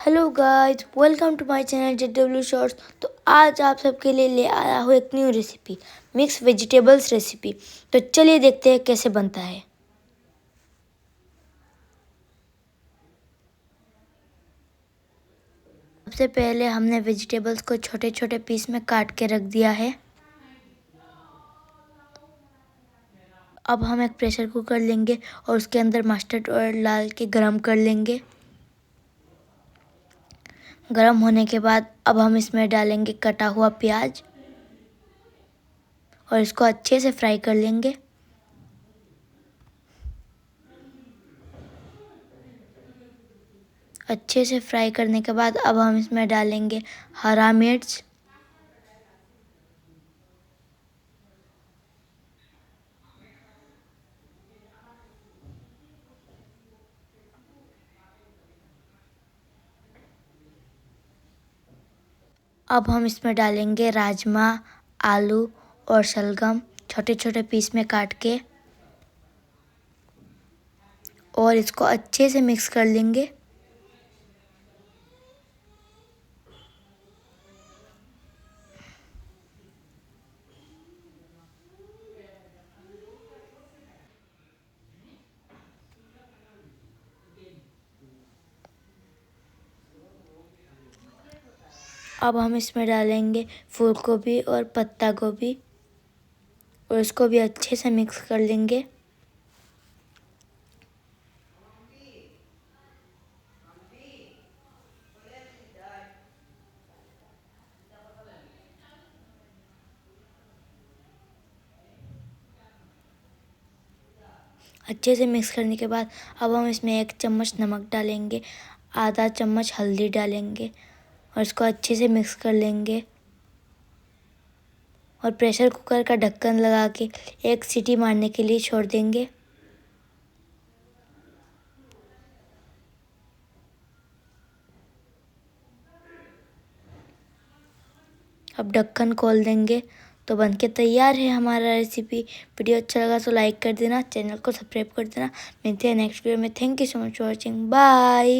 Hello guys, welcome to my channel JW shorts. तो आज आप सबके लिए ले आया हूँ एक new recipe, mix vegetables recipe. तो चलिए देखते हैं कैसे बनता है। सबसे पहले हमने वेजिटेबल्स को छोटे छोटे पीस में काट के रख दिया है। अब हम एक प्रेशर कुकर लेंगे और उसके अंदर मस्टर्ड ऑयल डाल के गरम कर लेंगे। गरम होने के बाद अब हम इसमें डालेंगे कटा हुआ प्याज और इसको अच्छे से फ्राई कर लेंगे। अच्छे से फ्राई करने के बाद अब हम इसमें डालेंगे हरा मिर्च, अब हम इसमें डालेंगे राजमा, आलू और शलगम छोटे छोटे पीस में काट के और इसको अच्छे से मिक्स कर लेंगे। अब हम इसमें डालेंगे फूल गोभी और पत्ता गोभी और इसको भी अच्छे से मिक्स कर लेंगे। अच्छे से मिक्स करने के बाद अब हम इसमें 1 चम्मच नमक डालेंगे, आधा चम्मच हल्दी डालेंगे और इसको अच्छे से मिक्स कर लेंगे और प्रेशर कुकर का ढक्कन लगा के 1 सीटी मारने के लिए छोड़ देंगे। अब ढक्कन खोल देंगे तो बनके तैयार है हमारा रेसिपी। वीडियो अच्छा लगा तो लाइक कर देना, चैनल को सब्सक्राइब कर देना। मिलते हैं नेक्स्ट वीडियो में। Thank you so much for watching. Bye.